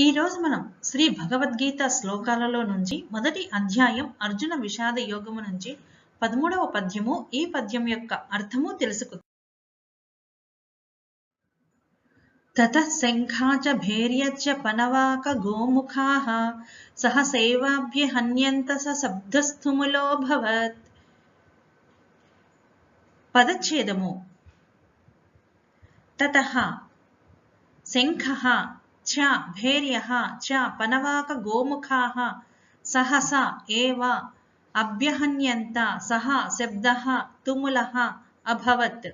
ఈ రోజు మనం శ్రీ భగవద్గీత శ్లోకాలలో నుంచి మొదటి అధ్యాయం అర్జున విషాద యోగము నుంచి 13వ పద్యము ఈ పద్యం యొక్క అర్థము తెలుసుకుందాం. తతః శంఖాచ భేర్యచ్చ పనవాక గోముఖాః సహసైవాభ్య హన్యంత స శబ్దస్థుములోభవత్. పదచ్ఛేదము. తతః శంఖః చ భేర్యః చ పనవాక గోముఖాః సహసా ఏవ అభ్యహన్యంత సహ శబ్దః తుములః అభవత్.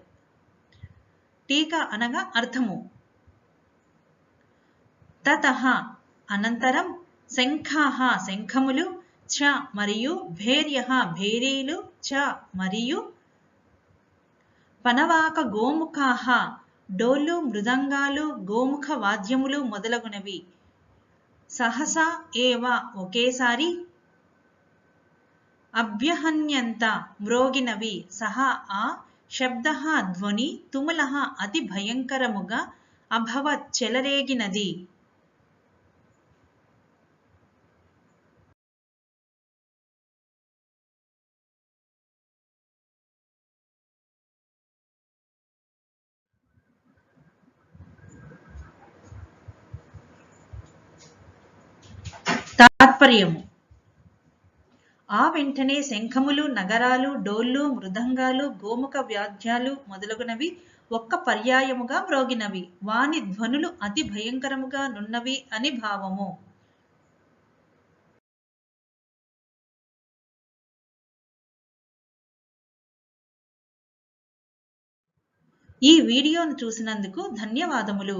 టీకా అనగా అర్థము. తతః అనంతరం శంఖాః శంఖములు చ మరియు భేర్యః భేరీలు చ మరియు పనవాక గోముఖాః డోలు మృదంగాలు గోముఖ వాద్యములు మొదలగునవి సహసా ఏవ ఒకేసారి అభ్యహన్యంత మ్రోగినవి సహ ఆ శబ్దః ధ్వని తుములః అతి భయంకరముగా అభవత్ చెలరేగినది. తాత్పర్యము. ఆ వెంటనే శంఖములు నగరాలు డోళ్ళు మృదంగాలు గోముఖ వాద్యాలు మొదలగునవి ఒక్క పర్యాయముగా మ్రోగినవి వాని ధ్వనులు అతి భయంకరముగా నున్నవి అని భావము. ఈ వీడియోను చూసినందుకు ధన్యవాదములు.